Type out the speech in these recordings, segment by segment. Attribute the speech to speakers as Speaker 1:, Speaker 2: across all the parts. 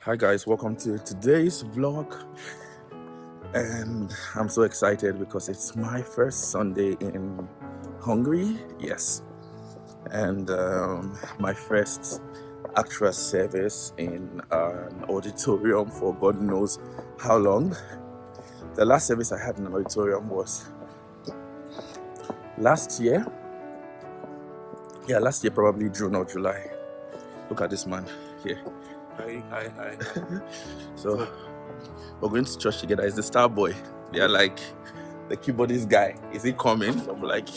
Speaker 1: Hi guys, welcome to today's vlog, and I'm so excited because it's my first Sunday in Hungary, yes, and my first actual service in an auditorium for God knows how long. The last service I had in an auditorium was last year, probably June or July. Look at this man here. Hi. So we're going to church together. It's the star boy. They are like, the keyboardist guy, is he coming? I'm like,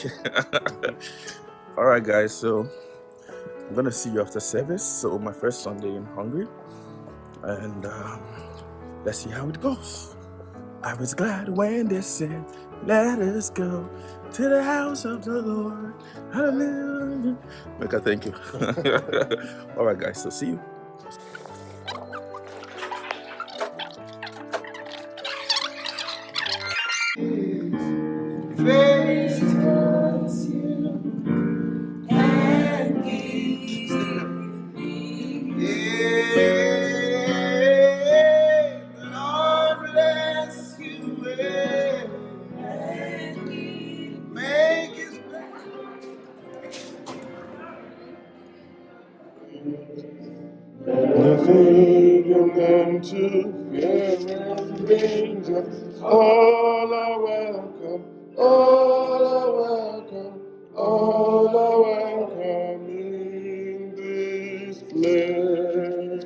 Speaker 1: all right guys, so I'm gonna see you after service. So my first Sunday in Hungary, and let's see how it goes. I was glad when they said, let us go to the house of the Lord. Hallelujah. Okay, thank you. All right guys, so see you. Face towards you and peace. Lord bless you and make his nothing come to fear and danger. All are welcome, all are welcome, all are welcome in this place.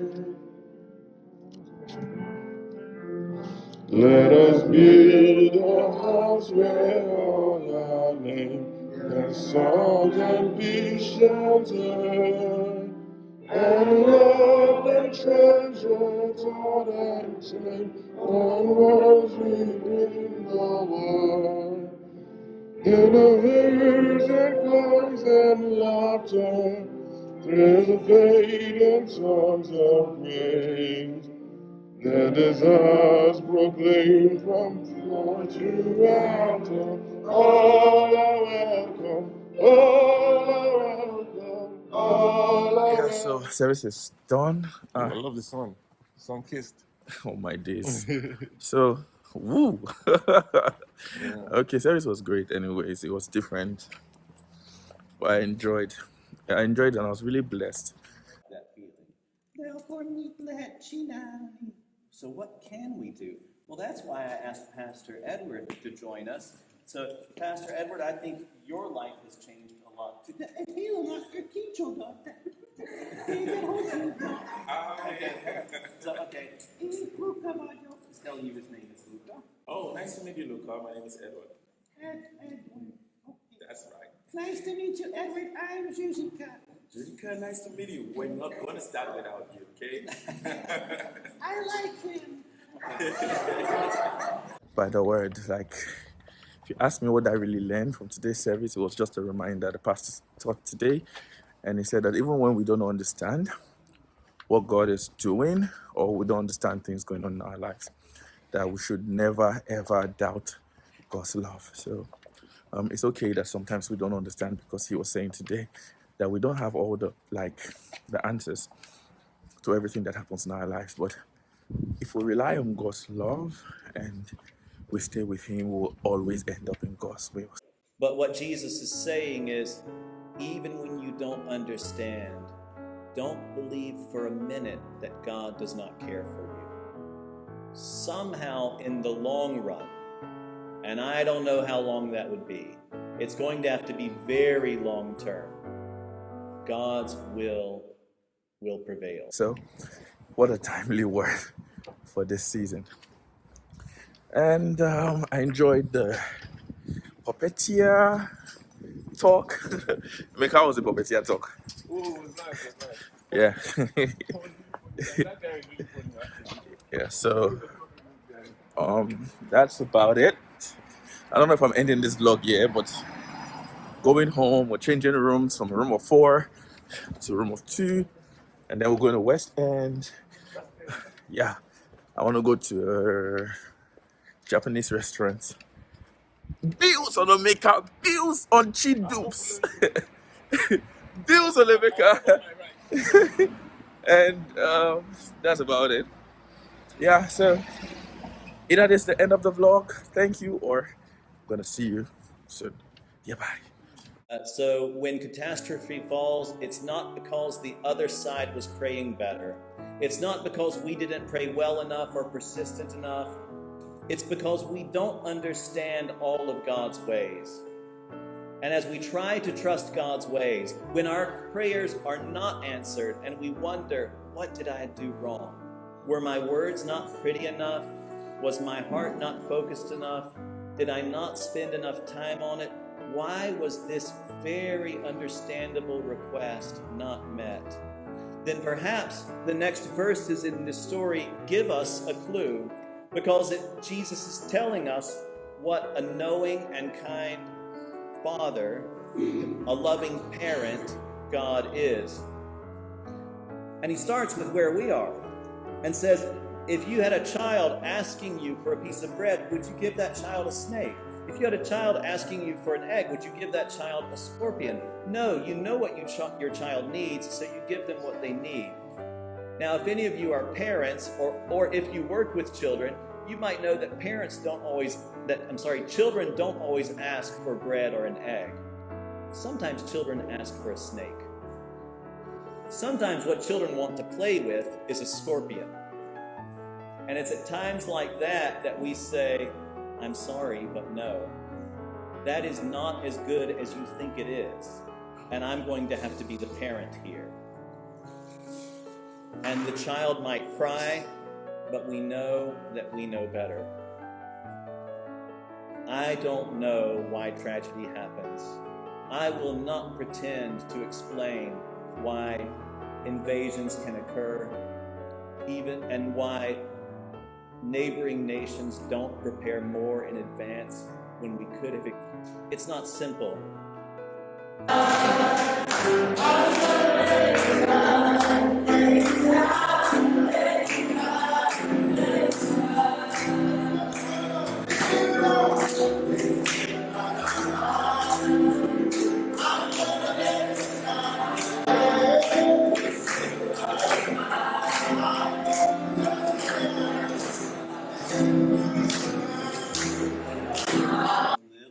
Speaker 1: Let us build a house where all our name and songs and visions are. And love and treasure taught and trained and was within the world. In the hymns and cries and laughter, thrills of faith and songs of praise. Their desires proclaimed from floor to altar. All are welcome, all are welcome, all are welcome. So service is done.
Speaker 2: I love the song. Song Kissed.
Speaker 1: Oh my days. So, woo. Okay, service was great anyways. It was different. But I enjoyed and I was really blessed.
Speaker 3: That feeling. So what can we do? Well, that's why I asked Pastor Edward to join us. So, Pastor Edward, I think your life has changed a lot too. Okay. Tell you his name is Luca.
Speaker 2: Oh, nice to meet you, Luca. My name is Edward.
Speaker 4: Edward.
Speaker 2: That's right.
Speaker 4: Nice to meet you, Edward. I'm Jessica.
Speaker 2: Jessica, nice to meet you. We're not going to start without you, okay?
Speaker 4: I like him.
Speaker 1: By the word, like, if you ask me what I really learned from today's service, it was just a reminder. The pastor taught today, and he said that even when we don't understand what God is doing, or we don't understand things going on in our lives, that we should never ever doubt God's love. So it's okay that sometimes we don't understand, because he was saying today that we don't have all the answers to everything that happens in our lives, but if we rely on God's love and we stay with him, we'll always end up in God's will.
Speaker 3: But what Jesus is saying is, even when you don't understand, don't believe for a minute that God does not care for you. Somehow in the long run, and I don't know how long that would be, it's going to have to be very long term, God's will prevail.
Speaker 1: So, what a timely word for this season. And I enjoyed the puppeteer talk. Make how was the puppeteer talk?
Speaker 2: Oh, it was nice.
Speaker 1: Yeah. Yeah, so that's about it. I don't know if I'm ending this vlog yet, but going home, we're changing rooms from a room of 4 to a room of 2, and then we're going to West End. Yeah, I want to go to a Japanese restaurant. Bills on the makeup, bills on cheat dupes. Bills on the makeup. And that's about it. Yeah, so either this is the end of the vlog. Thank you, or I'm gonna see you soon. Yeah, bye.
Speaker 3: So when catastrophe falls, it's not because the other side was praying better. It's not because we didn't pray well enough or persistent enough. It's because we don't understand all of God's ways. And as we try to trust God's ways, when our prayers are not answered and we wonder, what did I do wrong? Were my words not pretty enough? Was my heart not focused enough? Did I not spend enough time on it? Why was this very understandable request not met? Then perhaps the next verses in this story give us a clue, because Jesus is telling us what a knowing and kind Father, a loving parent, God is. And he starts with where we are and says, if you had a child asking you for a piece of bread, would you give that child a snake? If you had a child asking you for an egg, would you give that child a scorpion? No, you know what your child needs, so you give them what they need. Now, if any of you are parents, or if you work with children, you might know that children don't always ask for bread or an egg. Sometimes children ask for a snake. Sometimes what children want to play with is a scorpion. And it's at times like that that we say, I'm sorry, but no. That is not as good as you think it is. And I'm going to have to be the parent here. And the child might cry, but we know that we know better. I don't know why tragedy happens. I will not pretend to explain why invasions can occur, and why neighboring nations don't prepare more in advance when we could have. It's not simple.